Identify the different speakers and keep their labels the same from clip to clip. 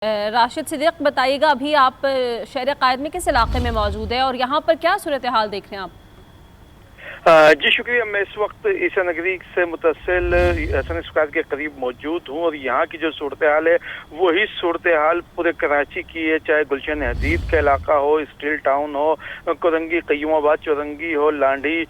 Speaker 1: راشد صدیق بتائیے گا، ابھی آپ شہر قائد میں کس علاقے میں موجود ہیں اور یہاں پر کیا صورتحال دیکھ رہے ہیں آپ؟
Speaker 2: جی شکریہ. میں اس وقت عیسیٰ نگری سے متصل حسن اسکوائر کے قریب موجود ہوں اور یہاں کی جو صورتحال ہے وہی صورتحال پورے کراچی کی ہے، چاہے گلشن حدید کا علاقہ ہو، اسٹیل ٹاؤن ہو، کورنگی قیوم آباد چورنگی ہو، لانڈھی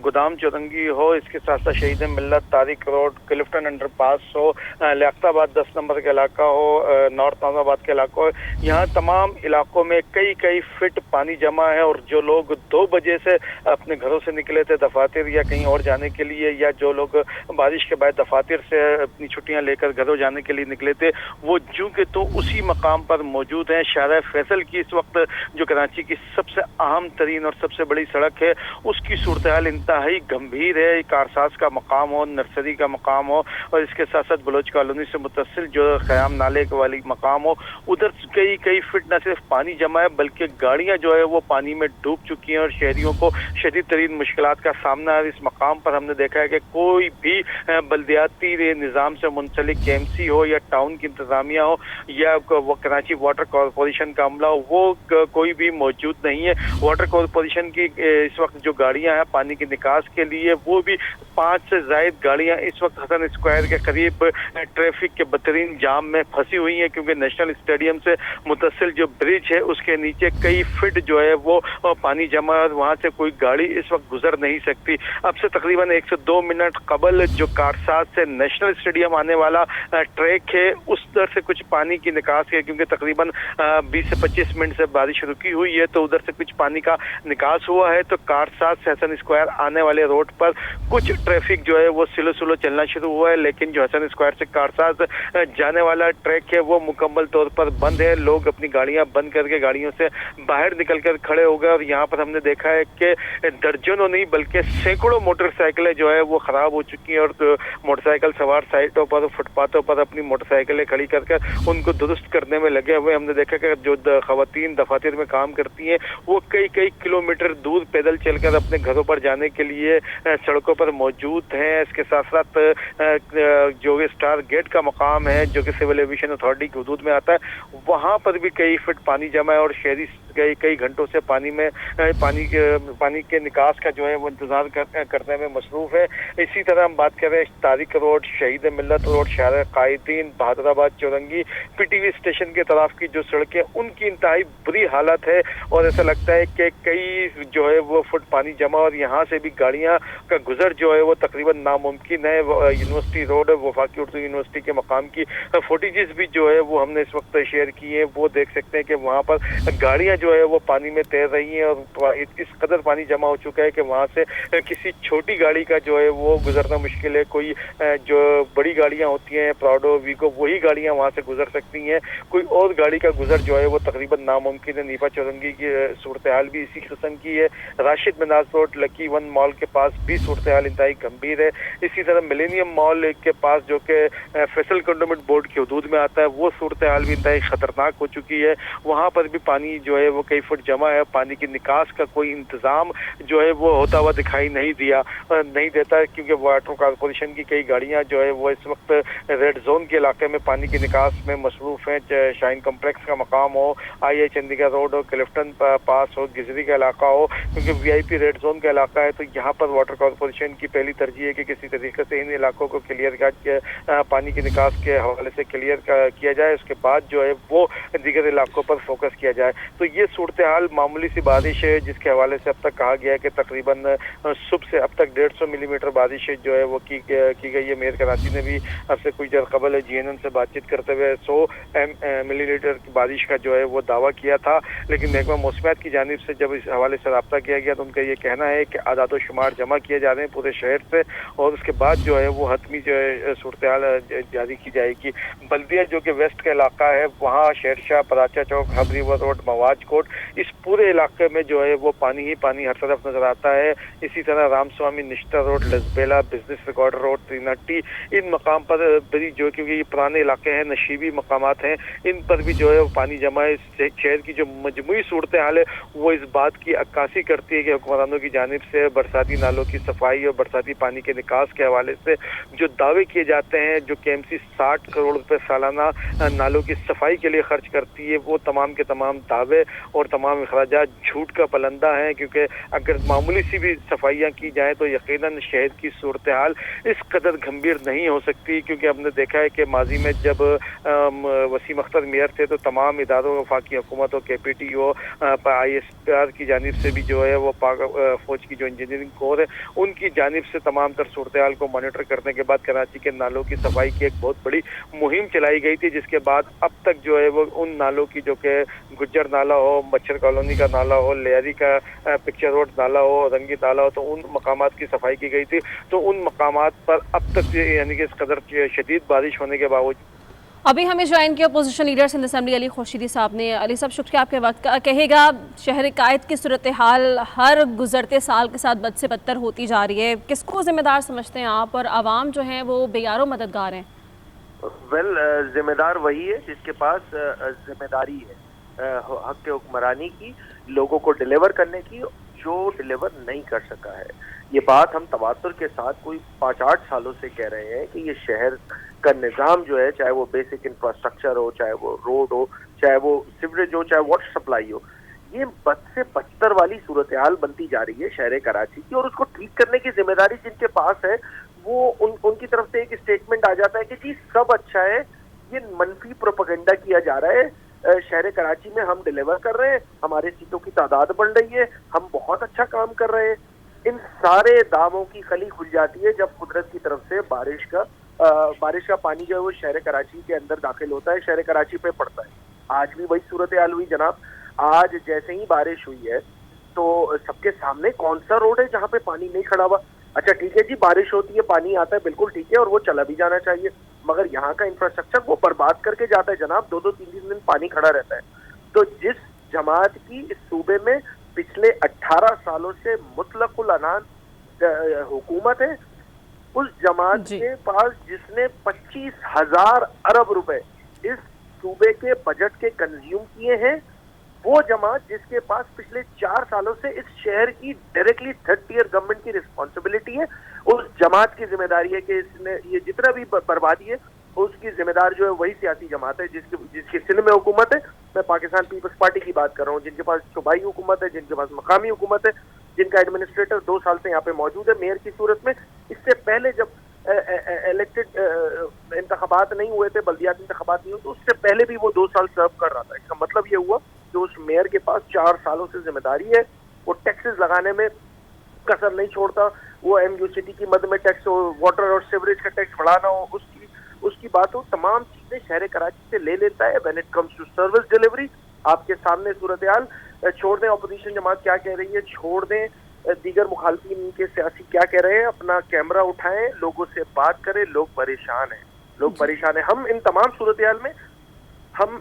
Speaker 2: گودام چورنگی ہو، اس کے ساتھ ساتھ شہید ملت طارق روڈ، کلفٹن انڈر پاس ہو، لیاقت آباد 10 نمبر کا علاقہ ہو، نارتھ ناظم آباد کے علاقہ ہو. یہاں تمام علاقوں میں کئی فٹ پانی جمع ہے اور جو لوگ 2 بجے سے اپنے گھروں سے نکلے تھے دفاتر یا کہیں اور جانے کے لیے، یا جو لوگ بارش کے بعد دفاتر سے اپنی چھٹیاں لے کر گھروں جانے کے لیے نکلے تھے، وہ جو کہ تو اسی مقام پر موجود ہیں. شارع فیصل کی اس وقت جو کراچی کی سب سے اہم ترین اور سب سے بڑی سڑک ہے، اس کی صورتحال انتہائی گمبھیر ہے. کارساز کا مقام ہو، نرسری کا مقام ہو، اور اس کے ساتھ ساتھ بلوچ کالونی سے متصل جو خیام نالے والی مقام ہو، ادھر کئی فٹ نہ صرف پانی جمع ہے بلکہ گاڑیاں جو ہے وہ پانی میں ڈوب چکی ہیں اور شہریوں کو شدید ترین مشکلات کا سامنا ہے. اس مقام پر ہم نے دیکھا ہے کہ کوئی بھی بلدیاتی نظام سے منسلک کے ایم سی ہو یا ٹاؤن کی انتظامیہ ہو یا وہ کراچی واٹر کارپوریشن کا عملہ ہو، وہ کوئی بھی موجود نہیں ہے. واٹر کارپوریشن کی اس وقت جو گاڑیاں ہیں پانی کے نکاس کے لیے، وہ بھی 5 سے زائد گاڑیاں اس وقت حسن اسکوائر کے قریب ٹریفک کے بدترین جام میں پھنسی ہوئی ہیں، کیونکہ نیشنل اسٹیڈیم سے متصل جو برج ہے اس کے نیچے کئی فٹ جو ہے وہ پانی جمع ہے اور وہاں سے کوئی گاڑی اس وقت گزر نہیں سکتی. اب سے تقریباً 1 سے 2 منٹ قبل جو کارساز سے نیشنل اسٹیڈیم آنے والا ٹریک ہے اس در سے کچھ پانی کی نکاس ہے، کیونکہ تقریباً 20 سے 25 منٹ سے بارش رکی ہوئی ہے تو ادھر سے کچھ پانی کا نکاس ہوا ہے. تو کارساز سے حسن اسکوائر آنے والے روڈ پر کچھ ٹریفک جو ہے وہ سلو چلنا شروع ہوا ہے، لیکن جو حسن اسکوائر سے کارساز جانے والا ٹریک ہے وہ مکمل طور پر بند ہے. لوگ اپنی گاڑیاں بند کر کے گاڑیوں سے باہر نکل کر کھڑے ہو گئے اور یہاں پر ہم نے دیکھا ہے کہ درجنوں نہیں بلکہ سینکڑوں موٹر سائیکلیں جو ہے وہ خراب ہو چکی ہیں اور موٹر سائیکل سوار سائٹوں پر، فٹ پاتھوں پر اپنی موٹر سائیکلیں کھڑی کر ان کو درست کرنے میں لگے ہوئے. ہم نے دیکھا کہ جو خواتین دفاتر میں کام کرتی ہیں وہ کئی کلومیٹر دور پیدل چل کر اپنے گھروں پر جانے کے لیے سڑکوں پر موجود ہیں. اس کے ساتھ ساتھ جو اسٹار گیٹ کا مقام ہے جو کہ سول ایویشن اتھارٹی کی حدود میں آتا ہے، وہاں پر بھی کئی فٹ پانی جمع ہے اور شہری کئی گھنٹوں سے پانی کے نکاس کا جو ہے وہ انتظار کرنے میں مصروف ہے. اسی طرح ہم بات کریں طارق روڈ، شہید ملت روڈ، شارع قائدین، بہادر آباد چورنگی، پی ٹی وی اسٹیشن کے طرف کی جو سڑکیں ان کی انتہائی بری حالت ہے اور ایسا لگتا ہے کہ کئی جو ہے وہ فٹ پانی جمع اور یہاں سے بھی گاڑیاں کا گزر جو ہے وہ تقریباً ناممکن ہے. یونیورسٹی روڈ، وفاقی اردو یونیورسٹی کے مقام کی فوٹیجز بھی جو ہے وہ ہم نے اس وقت شیئر کی ہیں، وہ دیکھ سکتے ہیں کہ وہاں پر گاڑیاں جو ہے وہ پانی میں تیر رہی ہیں اور اس قدر پانی جمع ہو چکا ہے کہ وہاں سے کسی چھوٹی گاڑی کا جو ہے وہ گزرنا مشکل ہے. کوئی جو بڑی گاڑیاں ہوتی ہیں پراڈو، ویگو، وہی گاڑیاں وہاں سے گزر سکتی ہیں، کوئی اور گاڑی کا گزر جو ہے وہ تقریباً ناممکن ہے. نیپا چورنگی کی صورتحال بھی اسی قسم کی ہے. راشد مناز روڈ، لکی ون مال کے پاس بھی صورتحال انتہائی گمبھیر ہے. اسی طرح ملینیم مال کے پاس جو کہ فیصل کنٹونمنٹ بورڈ کی حدود میں آتا ہے، وہ صورتحال بھی انتہائی خطرناک ہو چکی ہے. وہاں پر بھی پانی جو ہے وہ کئی فٹ جمع ہے. پانی کی نکاس کا کوئی انتظام جو ہے وہ ہوتا ہوا دکھائی نہیں دیتا ہے، کیونکہ واٹر کارپوریشن کی کئی گاڑیاں جو ہے وہ اس وقت ریڈ زون کے علاقے میں پانی کی نکاس میں مصروف ہیں. شاہین کمپلیکس کا مقام ہو، آئی چندی گڑھ روڈ ہو، کلفٹن پاس ہو، گزری کا علاقہ ہو، کیونکہ وی آئی پی ریڈ زون کا علاقہ ہے تو یہاں پر واٹر کارپوریشن کی پہلی ترجیح ہے کہ کسی طریقے سے ان علاقوں کو کلیئر پانی کی نکاس کے حوالے سے کلیئر کیا جائے، اس کے بعد جو ہے وہ دیگر علاقوں پر فوکس کیا جائے. تو یہ صورتحال معمولی سی بارش ہے جس کے حوالے سے اب تک کہا گیا ہے کہ تقریباً صبح سے اب تک 150 ملی میٹر بارش جو ہے وہ کی گئی ہے. میئر کراچی نے بھی اب سے کچھ دیر قبل جی این این سے بات چیت کرتے ہوئے 100 ملی لیٹر کی بارش کا جو ہے وہ دعویٰ کیا تھا، لیکن محکمہ موسمیات کی جانب سے جب اس حوالے سے رابطہ کیا گیا تو ان کا یہ کہنا ہے کہ اعداد و شمار جمع کیے جا رہے ہیں پورے شہر سے اور اس کے بعد جو ہے وہ حتمی جو ہے صورتحال جاری کی جائے گی. بلدیہ جو کہ ویسٹ کا علاقہ ہے، وہاں شہر شاہ، پراچا چوک، ہب ریور روڈ، مواج कोट, इस पूरे इलाके में जो है वो पानी ही पानी हर तरफ नजर आता है। इसी तरह Ramaswamy Nishtar road, Lasbela, business record road, त्रिनट्टी, इन मकाम पर भी जो, क्योंकि ये पुराने इलाके हैं, नशीबी मकामात हैं, इन पर भी जो है वो पानी जमा है। शहर की जो मजमूई सूरत हाल है वो इस बात की अक्कासी करती है कि हुक्मरानों की जानिब से बरसाती नालों की सफाई और बरसाती पानी के निकास के हवाले से जो दावे किए जाते हैं, जो KMC 60 करोड़ रुपए सालाना नालों की सफाई के लिए खर्च करती है, वो तमाम के तमाम दावे और तमाम अखराजात झूठ का पलंदा है। क्योंकि अगर मामूली सी भी सफाइयाँ की जाएँ तो यकीनन शहर की सूरत हाल इस कदर गंभीर नहीं हो सकती। क्योंकि हमने देखा है कि माजी में जब वसीम अख्तर मेयर थे तो तमाम इदारों, वफाकी हुकूमत और KPTO ISPR की जानिब से भी जो है वो फौज की जो इंजीनियरिंग कोर है उनकी जानिब से तमाम तर सूरत हाल को मॉनिटर करने के बाद कराची के नालों की सफाई की एक बहुत बड़ी मुहिम चलाई गई थी, जिसके बाद अब तक जो है वो उन नालों की, जो कि गुज्जर नाला हो, मच्छर कॉलोनी का नाला हो, लेयरी का पिक्चर रोड नाला हो, रंगी नाला हो, तो उन मकामात की सफाई की गई थी। तो उन मकामात पर अब तक यानी कि इस कदर शदीद बारिश होने के बावजूद
Speaker 1: अभी हमें ज्वाइन किया opposition leader Sindh assembly Ali Khurshidi साहब ने। अली साहब शुक्रिया आपके वक्त का। कहेगा शहर कायद की सूरत हाल हर गुजरते साल के साथ बद से बदतर होती जा रही है, किसको जिम्मेदार समझते हैं आप, और आवाम जो है वो बेयारो मददगार हैं?
Speaker 3: जिम्मेदार वही है जिसके पास जिम्मेदारी है हक के हुक्मरानी की, लोगों को डिलीवर करने की, जो डिलीवर नहीं कर सका है। ये बात हम तवातुर के साथ कोई 5-8 सालों से कह रहे हैं कि ये शहर का निज़ाम जो है, चाहे वो बेसिक इंफ्रास्ट्रक्चर हो, चाहे वो रोड हो, चाहे वो सिवरेज हो, चाहे वाटर सप्लाई हो, ये बद से बदतर वाली सूरत हाल बनती जा रही है शहर कराची की। और उसको ठीक करने की जिम्मेदारी जिनके पास है वो उनकी तरफ से एक स्टेटमेंट आ जाता है कि जी सब अच्छा है, ये मनफी प्रोपेगेंडा किया जा रहा है शहर कराची में, हम डिलीवर कर रहे हैं, हमारे सीटों की तादाद बढ़ रही है, हम बहुत अच्छा काम कर रहे हैं। इन सारे दावों की खली खुल जाती है जब कुदरत की तरफ से बारिश का पानी जो है वो शहर कराची के अंदर दाखिल होता है, शहर कराची पे पड़ता है। आज भी वही सूरत हाल हुई जनाब। आज जैसे ही बारिश हुई है तो सबके सामने कौन सा रोड है जहाँ पे पानी नहीं खड़ा हुआ? अच्छा ठीक है जी, बारिश होती है, पानी आता है, बिल्कुल ठीक है, और वो चला भी जाना चाहिए, मगर यहाँ का इंफ्रास्ट्रक्चर वो बर्बाद करके जाता है जनाब। 2-2, 3-3 दिन पानी खड़ा रहता है। तो जिस जमात की इस सूबे में पिछले 18 सालों से मुतलकुल अनान हुकूमत है, उस जमात के पास जिसने 25,000 अरब रुपए इस सूबे के बजट के कंज्यूम किए हैं, वो जमात जिसके पास पिछले 4 सालों से इस शहर की डायरेक्टली 3rd tier गवर्नमेंट की रिस्पॉन्सिबिलिटी है, उस जमात की जिम्मेदारी है कि इसने ये जितना भी बर्बादी है उसकी जिम्मेदार जो है वही सियासी जमात है जिसकी सिंध में हुकूमत है। मैं पाकिस्तान पीपल्स पार्टी की बात कर रहा हूँ, जिनके पास सूबाई हुकूमत है, जिनके पास मकामी हुकूमत है, जिनका एडमिनिस्ट्रेटर 2 साल से यहाँ पे मौजूद है मेयर की सूरत में। इससे पहले जब इलेक्टेड इंतखाबात नहीं हुए थे, बल्दियाती इंतखाबात नहीं हुए, तो उससे पहले भी वो 2 साल सर्व कर रहा था। इसका मतलब ये हुआ कि उस मेयर के पास 4 सालों से जिम्मेदारी है, वो टैक्सेस लगाने में कसर नहीं छोड़ता। वो MUCT की मद में टैक्स हो, वाटर और सीवरेज का टैक्स बढ़ाना हो, उसकी बात हो, तमाम चीजें शहर कराची से ले लेता है। When it comes to service delivery, आपके सामने सूरत हाल, छोड़ दें अपोजिशन जमात क्या कह रही है, छोड़ दें दीगर मुखालफिन के सियासी क्या कह रहे हैं, अपना कैमरा उठाएं, लोगों से बात करें। लोग परेशान हैं। हम इन तमाम सूरत हाल में हम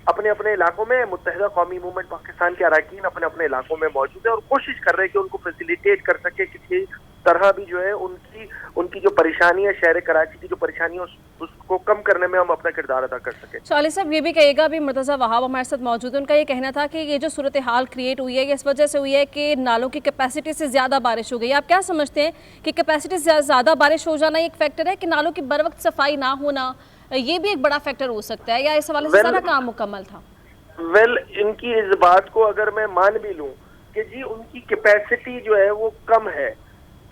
Speaker 3: अपने अपने इलाकों में, मुत्तहिदा कौमी मूवमेंट पाकिस्तान के अरकान अपने अपने इलाकों में मौजूद है और कोशिश कर रहे हैं कि उनको फैसिलिटेट कर सके, किसी तरह भी जो है उनकी जो परेशानी है, शहर कराची की जो परेशानी है, उसको कम करने में हम अपना किरदार अदा कर सके।
Speaker 1: चाली साहब ये भी कहेगा, अभी मुर्तज़ा वहाब हमारे साथ मौजूद है, उनका ये कहना था कि ये जो सूरत हाल क्रिएट हुई है ये इस वजह से हुई है कि नालों की कैपेसिटी से ज़्यादा बारिश हो गई। आप क्या समझते हैं कि कैपेसिटी से ज़्यादा बारिश हो जाना एक फैक्टर है, कि नालों की बर वक्त सफाई ना होना ये भी एक बड़ा फैक्टर हो सकता है, या इस हवाले से सारा काम मुकम्मल था?
Speaker 3: इनकी इस बात को अगर मैं मान भी लूं कि जी उनकी कैपेसिटी जो है वो कम है,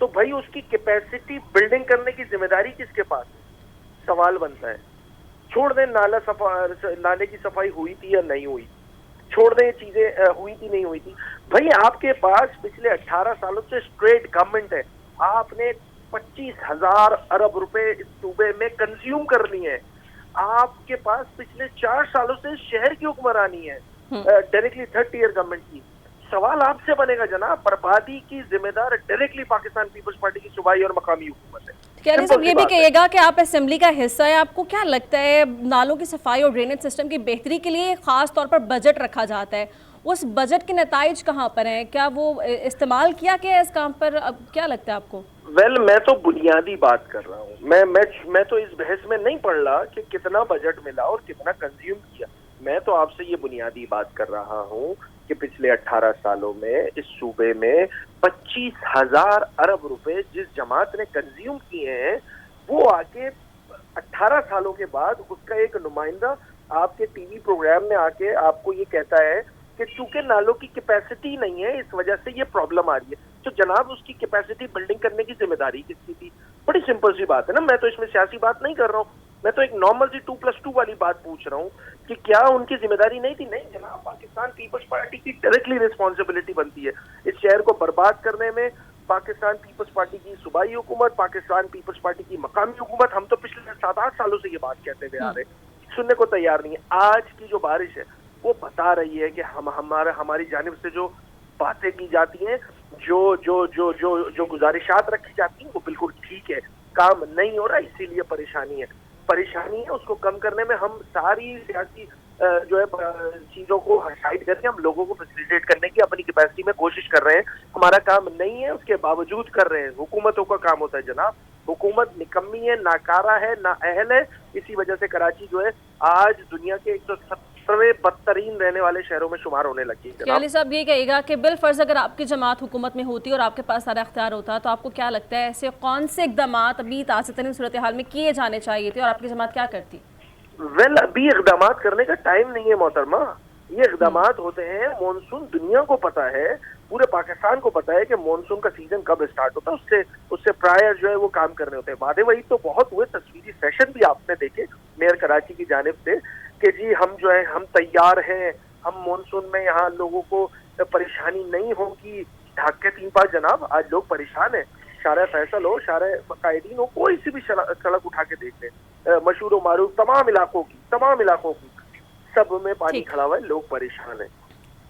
Speaker 3: तो भाई उसकी कैपेसिटी बिल्डिंग करने की जिम्मेदारी किसके पास है? सवाल बनता है। छोड़ दें नाले की सफाई हुई थी या नहीं हुई, छोड़ दें चीजें हुई थी नहीं हुई थी, भाई आपके पास पिछले 18 सालों से स्ट्रेट गवर्नमेंट है, आपने 25,000 अरब रुपए इस सूबे में कंज्यूम कर लिए हैं। आपके पास पिछले 4 सालों से शहर की हुक्मरानी है डायरेक्टली 3rd tier गवर्नमेंट की। सवाल आपसे बनेगा जनाब, बर्बादी की जिम्मेदार डायरेक्टली पाकिस्तान पीपल्स पार्टी की सूबाई और मकामी हुकूमत है।
Speaker 1: क्या अली साहब ये भी कहिएगा कि आप असेंबली का हिस्सा है, आपको क्या लगता है नालों की सफाई और ड्रेनेज सिस्टम की बेहतरी के लिए खास तौर पर बजट रखा जाता है, उस बजट के नताइज कहाँ पर हैं? क्या वो इस्तेमाल किया गया है इस काम पर? अब क्या लगता है आपको?
Speaker 3: मैं तो बुनियादी बात कर रहा हूँ। मैं तो इस बहस में नहीं पड़ रहा कि कितना बजट मिला और कितना कंज्यूम किया। मैं तो आपसे ये बुनियादी बात कर रहा हूँ कि पिछले 18 सालों में इस सूबे में 25,000 अरब रुपए जिस जमात ने कंज्यूम किए हैं, वो आके 18 सालों के बाद उसका एक नुमाइंदा आपके टीवी प्रोग्राम में आके आपको ये कहता है कि चूंकि नालों की कैपेसिटी नहीं है, इस वजह से ये प्रॉब्लम आ रही है। तो जनाब, उसकी कैपेसिटी बिल्डिंग करने की जिम्मेदारी किसकी थी? बड़ी सिंपल सी बात है ना। मैं तो इसमें सियासी बात नहीं कर रहा हूँ, मैं तो एक नॉर्मल सी 2+2 वाली बात पूछ रहा हूँ कि क्या उनकी जिम्मेदारी नहीं थी? नहीं जनाब, पाकिस्तान पीपल्स पार्टी की डायरेक्टली रिस्पॉन्सिबिलिटी बनती है इस शहर को बर्बाद करने में। पाकिस्तान पीपल्स पार्टी की सूबाई हुकूमत, पाकिस्तान पीपल्स पार्टी की मकामी हुकूमत, हम तो पिछले 7-8 सालों से ये बात कहते हुए आ रहे हैं, सुनने को तैयार नहीं है। आज की जो बारिश है वो बता रही है कि हमारी जानिब से जो बातें की जाती हैं, जो गुजारिशात रखी जाती हैं, वो बिल्कुल ठीक है। काम नहीं हो रहा, इसीलिए परेशानी है। उसको कम करने में हम सारी सियासी जो है चीजों को साइड करके हम लोगों को फैसिलिटेट करने की अपनी कैपेसिटी में कोशिश कर रहे हैं। हमारा काम नहीं है, उसके बावजूद कर रहे हैं। हुकूमतों का काम होता है जनाब। हुकूमत निकम्मी है, नाकारा है, नाअहल है। इसी वजह से कराची जो है आज दुनिया के 170वें बदतरीन रहने वाले शहरों में शुमार होने लगी है।
Speaker 1: अली साहब ये कहेगा कि बिल फर्ज अगर आपकी जमात हुकूमत में होती और आपके पास सारा अख्तियार होता, तो आपको क्या लगता है ऐसे कौन से इकदाम अभी ताज़ा तरीन सूरत हाल में किए जाने चाहिए थे और आपकी जमात क्या करती?
Speaker 3: अभी इकदाम करने का टाइम नहीं है मोहतरमा। ये इकदाम होते हैं मॉनसून, दुनिया को पता है, पूरे पाकिस्तान को पता है कि मॉनसून का सीजन कब स्टार्ट होता है। उससे प्रायर जो है वो काम करने होते हैं। वादे वही तो बहुत हुए, तस्वीरी सेशन भी आपने देखे मेयर कराची की जानिब से कि जी हम जो है हम तैयार हैं, हम मॉनसून में यहाँ लोगों को परेशानी नहीं होगी। ढाक के 3-5 जनाब, आज लोग परेशान हैं। शारा फैसल हो, शारा कायदीन हो, कोई सी भी सड़क उठा के देख लें, मशहूर व मारूफ तमाम इलाकों की सब में पानी खड़ा हुआ है, लोग परेशान हैं।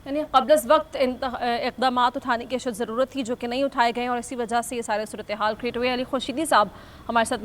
Speaker 1: यानी क़ब्ल वक्त इक़दाम उठाने की ज़रूरत थी जो कि नहीं उठाए गए और इसी वजह से ये सारे सूरत हाल क्रिएट हुए। अली खुर्शीदी साहब हमारे साथ